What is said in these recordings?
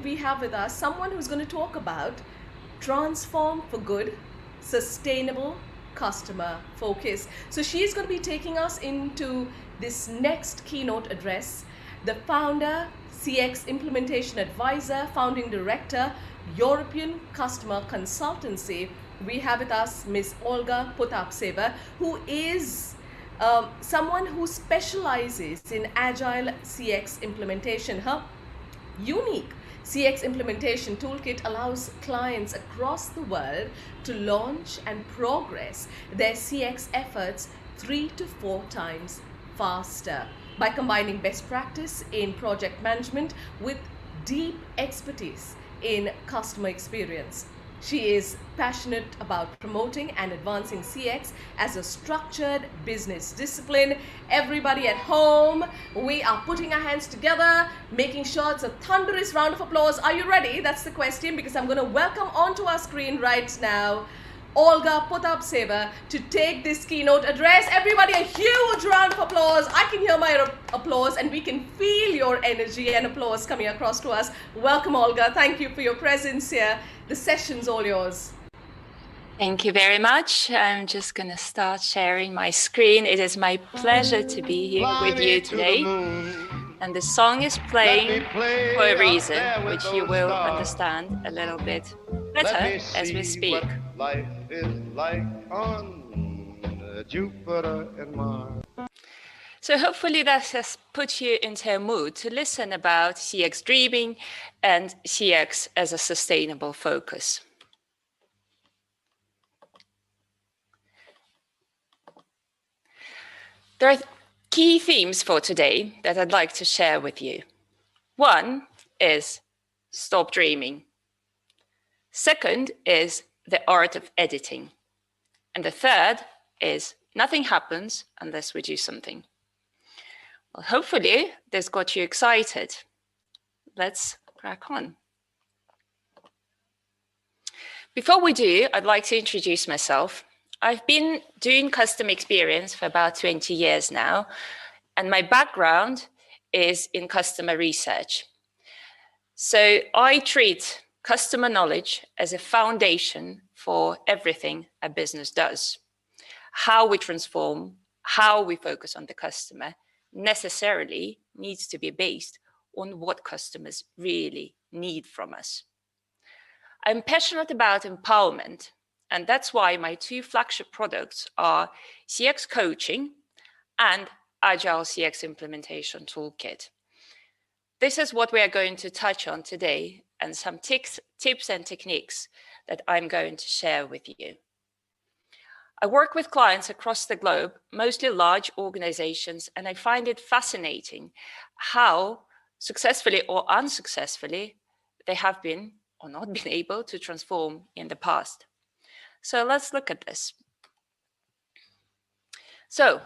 we have with us someone who's going to talk about transform for good, sustainable customer focus. So she's going to be taking us into this next keynote address. The founder, CX Implementation Advisor, Founding Director, European Customer Consultancy. We have with us Ms. Olga Potaptseva, who is someone who specializes in agile CX implementation. Her unique CX implementation toolkit allows clients across the world to launch and progress their CX efforts 3 to 4 times faster by combining best practice in project management with deep expertise in customer experience. She is passionate about promoting and advancing CX as a structured business discipline. Everybody at home, we are putting our hands together, making sure it's a thunderous round of applause. Are you ready? That's the question, because I'm going to welcome onto our screen right now Olga Potaptseva to take this keynote address. Everybody, a huge round of applause. I can hear my applause and we can feel your energy and applause coming across to us. Welcome, Olga. Thank you for your presence here. The session's all yours. Thank you very much. I'm just going to start sharing my screen. It is my pleasure to be here with you today. And the song is playing for a reason, which you will understand a little bit better as we speak. Life is like on Jupiter and Mars. So hopefully that has put you into a mood to listen about CX dreaming and CX as a sustainable focus. There are key themes for today that I'd like to share with you. One is stop dreaming. Second is the art of editing. And the third is nothing happens unless we do something. Well, hopefully this got you excited. Let's crack on. Before we do, I'd like to introduce myself. I've been doing customer experience for about 20 years now, and my background is in customer research. So I treat customer knowledge as a foundation for everything a business does. How we transform, how we focus on the customer necessarily needs to be based on what customers really need from us. I'm passionate about empowerment, and that's why my 2 flagship products are CX Coaching and Agile CX Implementation Toolkit. This is what we are going to touch on today, and some tips and techniques that I'm going to share with you. I work with clients across the globe, mostly large organizations, and I find it fascinating how successfully or unsuccessfully they have been or not been able to transform in the past. So let's look at this. So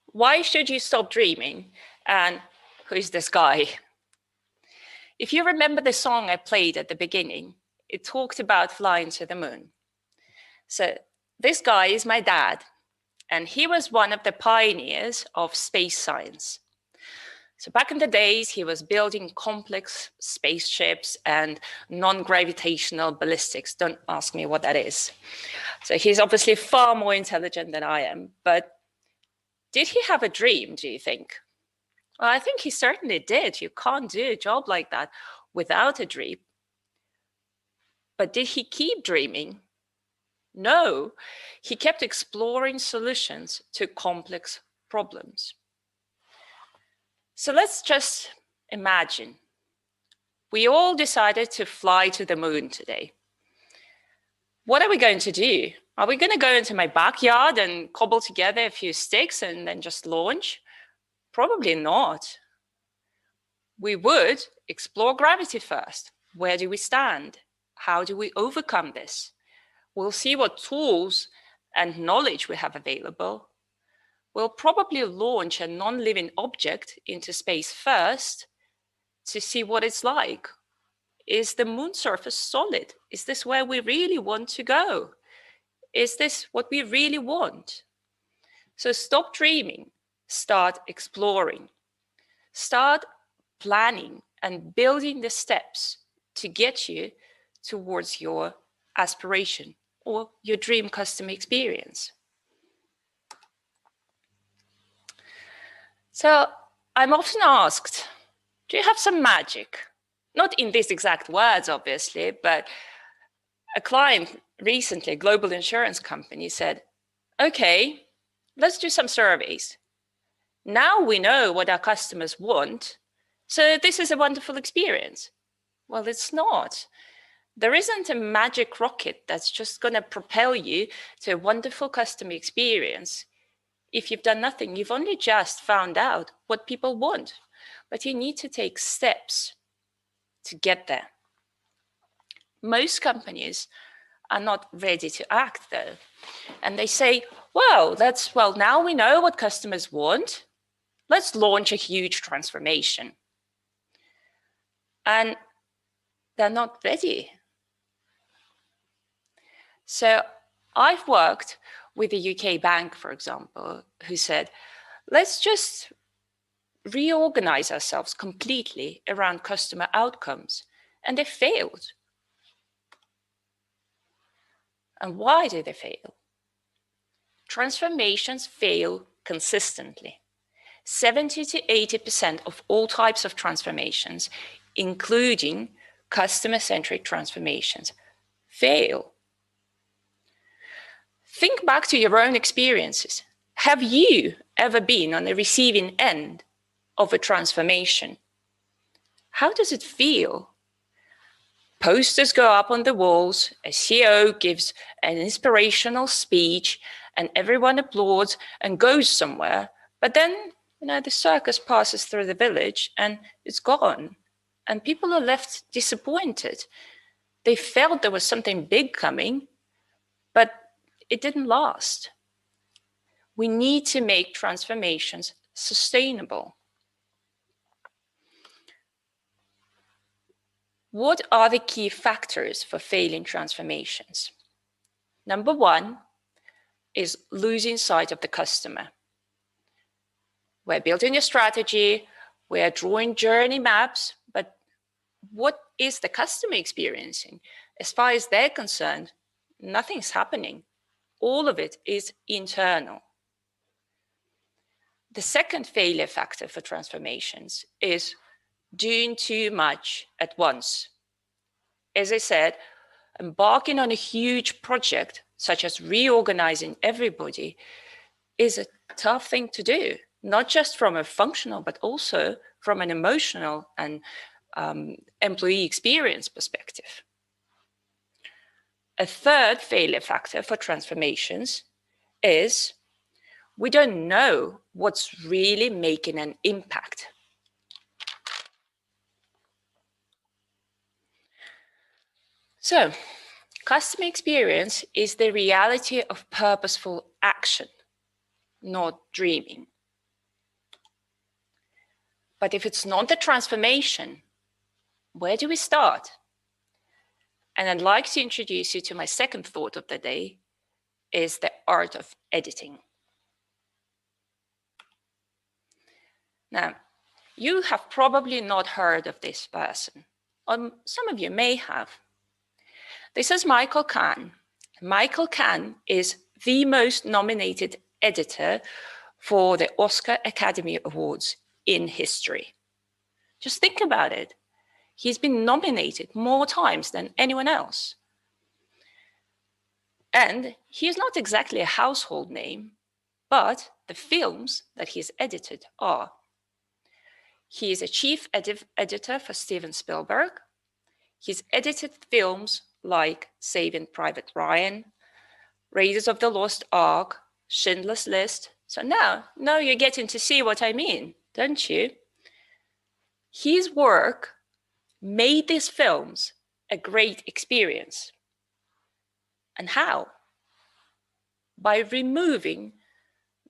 why should you stop dreaming? And who is this guy? If you remember the song I played at the beginning, it talked about flying to the moon. So this guy is my dad, and he was one of the pioneers of space science. So back in the days, he was building complex spaceships and non-gravitational ballistics. Don't ask me what that is. So he's obviously far more intelligent than I am, but did he have a dream, do you think? Well, I think he certainly did. You can't do a job like that without a dream. But did he keep dreaming? No, he kept exploring solutions to complex problems. So let's just imagine. We all decided to fly to the moon today. What are we going to do? Are we going to go into my backyard and cobble together a few sticks and then just launch? Probably not. We would explore gravity first. Where do we stand? How do we overcome this? We'll see what tools and knowledge we have available. We'll probably launch a non-living object into space first to see what it's like. Is the moon surface solid? Is this where we really want to go? Is this what we really want? So stop dreaming, start exploring, start planning and building the steps to get you towards your aspiration or your dream customer experience. So I'm often asked, do you have some magic? Not in these exact words, obviously, but a client recently, a global insurance company, said, okay, let's do some surveys. Now we know what our customers want, so this is a wonderful experience. Well, it's not. There isn't a magic rocket that's just going to propel you to a wonderful customer experience. If you've done nothing, you've only just found out what people want, but you need to take steps to get there. Most companies are not ready to act though. And they say, well, now we know what customers want. Let's launch a huge transformation. And they're not ready. So I've worked with a UK bank, for example, who said, let's just reorganize ourselves completely around customer outcomes. And they failed. And why do they fail? Transformations fail consistently. 70 to 80% of all types of transformations, including customer-centric transformations, fail. Think back to your own experiences. Have you ever been on the receiving end of a transformation? How does it feel? Posters go up on the walls, a CEO gives an inspirational speech, and everyone applauds and goes somewhere. But then, the circus passes through the village and it's gone. And people are left disappointed. They felt there was something big coming, but it didn't last. We need to make transformations sustainable. What are the key factors for failing transformations? Number one is losing sight of the customer. We're building a strategy, we're drawing journey maps, but what is the customer experiencing? As far as they're concerned, nothing's happening. All of it is internal. The second failure factor for transformations is doing too much at once. As I said, embarking on a huge project, such as reorganizing everybody, is a tough thing to do, not just from a functional, but also from an emotional and employee experience perspective. A third failure factor for transformations is we don't know what's really making an impact. So, customer experience is the reality of purposeful action, not dreaming. But if it's not the transformation, where do we start? And I'd like to introduce you to my second thought of the day, is the art of editing. Now, you have probably not heard of this person, or some of you may have. This is Michael Kahn. Michael Kahn is the most nominated editor for the Oscar Academy Awards in history. Just think about it. He's been nominated more times than anyone else. And he's not exactly a household name, but the films that he's edited are. He is a chief editor for Steven Spielberg. He's edited films like Saving Private Ryan, Raiders of the Lost Ark, Schindler's List. So now you're getting to see what I mean, don't you? His work made these films a great experience. And how? By removing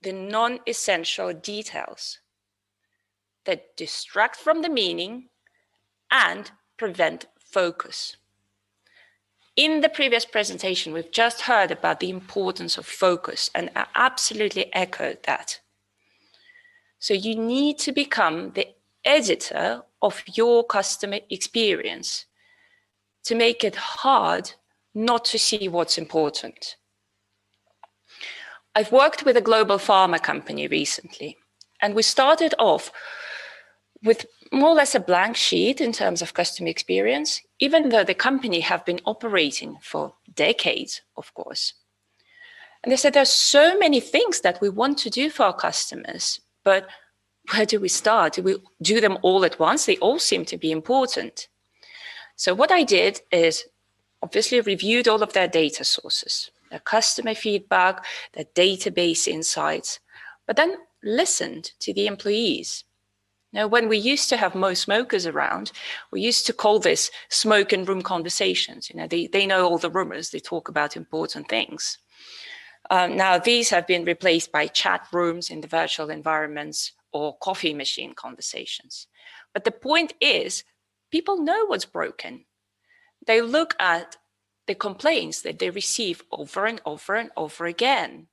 the non-essential details that distract from the meaning and prevent focus. In the previous presentation, we've just heard about the importance of focus, and I absolutely echoed that. So you need to become the editor of your customer experience. to make it hard not to see what's important. I've worked with a global pharma company recently, and we started off with more or less a blank sheet in terms of customer experience, even though the company have been operating for decades, of course. And they said, there's so many things that we want to do for our customers, but where do we start? Do we do them all at once? They all seem to be important. So what I did is obviously reviewed all of their data sources, their customer feedback, their database insights, but then listened to the employees. Now, when we used to have most smokers around, we used to call this smoke and room conversations. They know all the rumors, they talk about important things. Now, these have been replaced by chat rooms in the virtual environments or coffee machine conversations. But the point is, people know what's broken. They look at the complaints that they receive over and over and over again,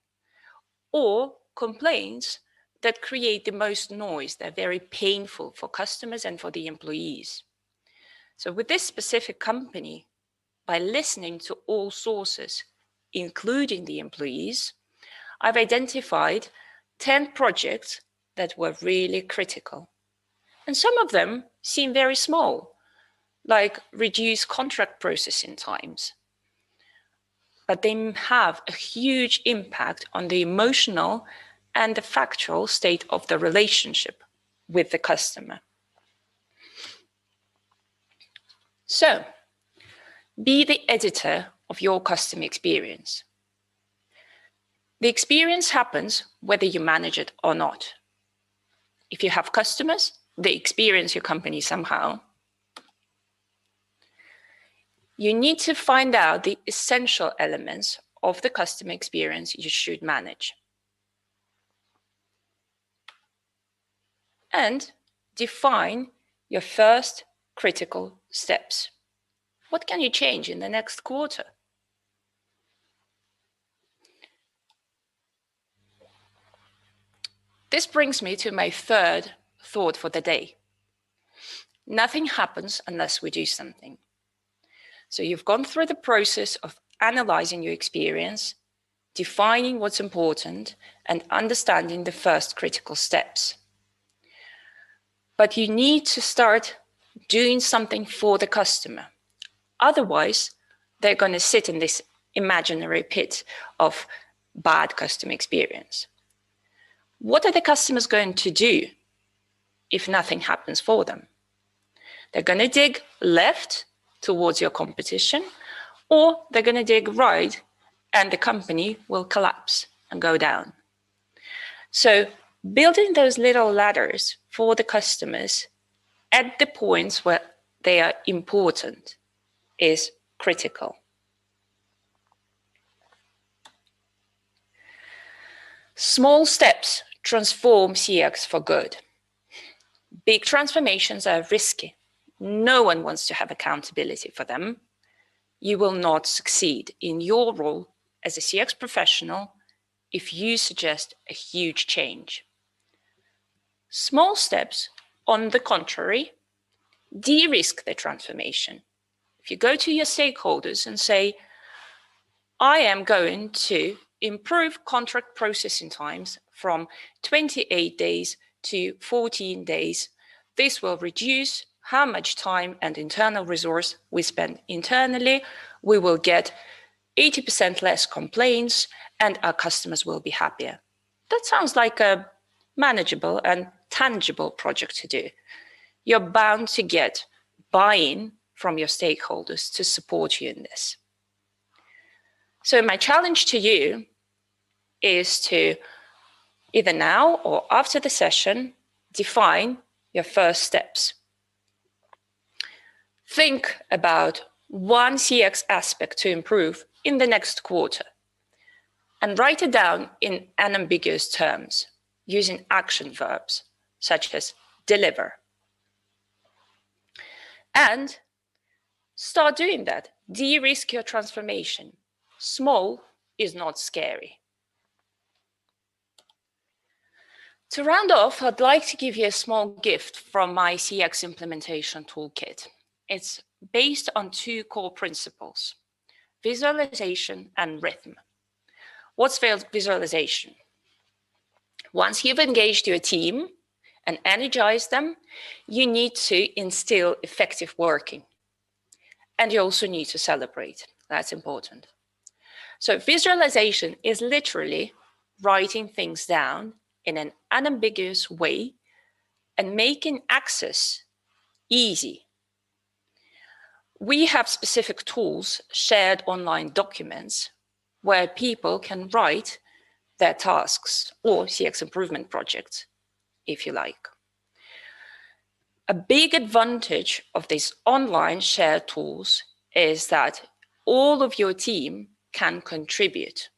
or complaints that create the most noise. They're very painful for customers and for the employees. So with this specific company, by listening to all sources, including the employees, I've identified 10 projects that were really critical. And some of them seem very small, like reduce contract processing times. But they have a huge impact on the emotional and the factual state of the relationship with the customer. So, be the editor of your customer experience. The experience happens whether you manage it or not. If you have customers, they experience your company somehow. You need to find out the essential elements of the customer experience you should manage. And define your first critical steps. What can you change in the next quarter? This brings me to my third thought for the day. Nothing happens unless we do something. So you've gone through the process of analyzing your experience, defining what's important, and understanding the first critical steps. But you need to start doing something for the customer. Otherwise, they're going to sit in this imaginary pit of bad customer experience. What are the customers going to do if nothing happens for them? They're going to dig left towards your competition, or they're going to dig right and the company will collapse and go down. So building those little ladders for the customers at the points where they are important is critical. Small steps transform CX for good. Big transformations are risky. No one wants to have accountability for them. You will not succeed in your role as a CX professional if you suggest a huge change. Small steps, on the contrary, de-risk the transformation. If you go to your stakeholders and say, I am going to improve contract processing times from 28 days to 14 days, this will reduce how much time and internal resource we spend internally. We will get 80% less complaints and our customers will be happier. That sounds like a manageable and tangible project to do. You're bound to get buy-in from your stakeholders to support you in this. So my challenge to you is to either now or after the session, define your first steps. Think about one CX aspect to improve in the next quarter and write it down in unambiguous terms using action verbs such as deliver. And start doing that. De-risk your transformation. Small is not scary. To round off, I'd like to give you a small gift from my CX implementation toolkit. It's based on two core principles: visualization and rhythm. What's visualization? Once you've engaged your team and energized them, you need to instill effective working. And you also need to celebrate. That's important. So visualization is literally writing things down in an unambiguous way and making access easy. We have specific tools, shared online documents, where people can write their tasks or CX improvement projects, if you like. A big advantage of these online shared tools is that all of your team can contribute.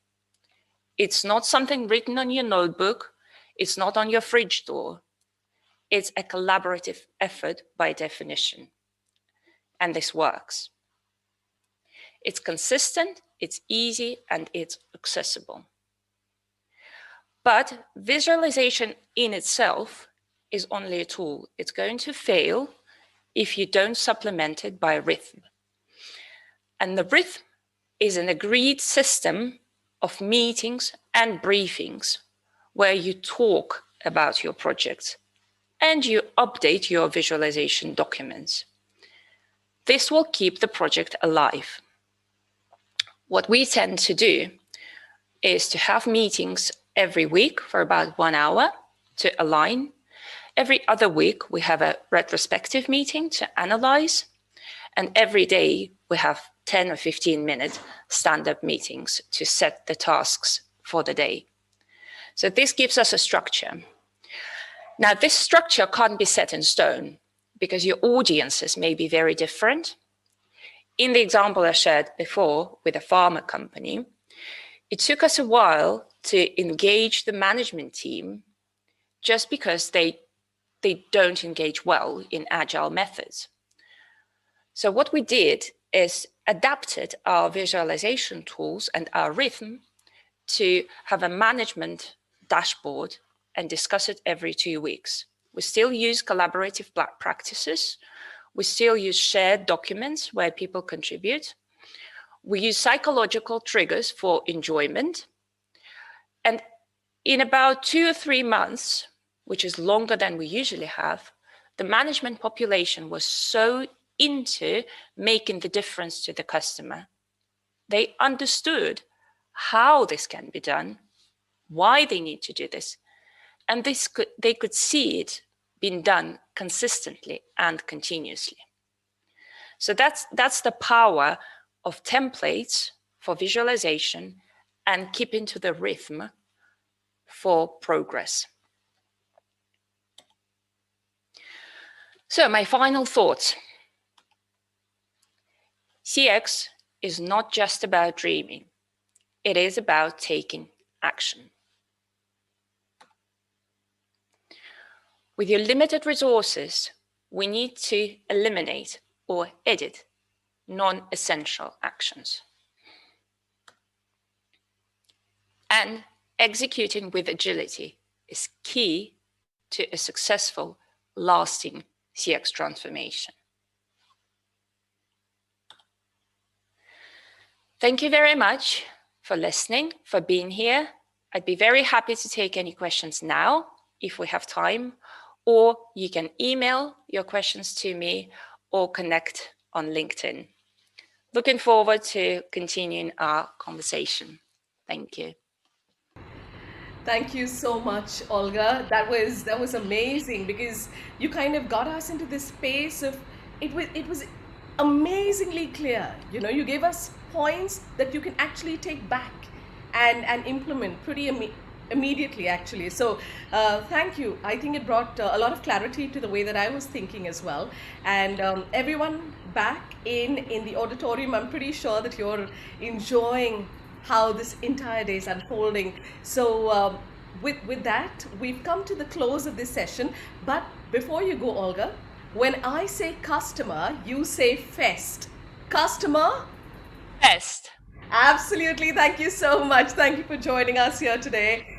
It's not something written on your notebook. It's not on your fridge door. It's a collaborative effort by definition. And this works. It's consistent, it's easy, and it's accessible. But visualization in itself is only a tool. It's going to fail if you don't supplement it by rhythm. And the rhythm is an agreed system of meetings and briefings where you talk about your projects and you update your visualization documents. This will keep the project alive. What we tend to do is to have meetings every week for about 1 hour to align. Every other week, we have a retrospective meeting to analyze. And every day, we have 10 or 15-minute stand-up meetings to set the tasks for the day. So this gives us a structure. Now, this structure can't be set in stone because your audiences may be very different. In the example I shared before with a pharma company, it took us a while to engage the management team just because they don't engage well in agile methods. So what we did is adapted our visualization tools and our rhythm to have a management dashboard and discuss it every 2 weeks. We still use collaborative practices. We still use shared documents where people contribute. We use psychological triggers for enjoyment. And in about 2 or 3 months, which is longer than we usually have, the management population was so into making the difference to the customer. They understood how this can be done, why they need to do this, and they could see it being done consistently and continuously. So that's the power of templates for visualization and keeping to the rhythm for progress. So my final thoughts. CX is not just about dreaming. It is about taking action. With your limited resources, we need to eliminate or edit non-essential actions. And executing with agility is key to a successful, lasting CX transformation. Thank you very much for listening, for being here. I'd be very happy to take any questions now, if we have time, or you can email your questions to me or connect on LinkedIn. Looking forward to continuing our conversation. Thank you. Thank you so much, Olga. That was amazing because you kind of got us into this space of it was amazingly clear. You know, you gave us points that you can actually take back and implement pretty immediately, actually. So thank you. I think it brought a lot of clarity to the way that I was thinking as well. And everyone back in the auditorium, I'm pretty sure that you're enjoying how this entire day is unfolding. So with that, we've come to the close of this session. But before you go, Olga, when I say customer, you say FEST. Customer? Best. Absolutely. Thank you so much. Thank you for joining us here today.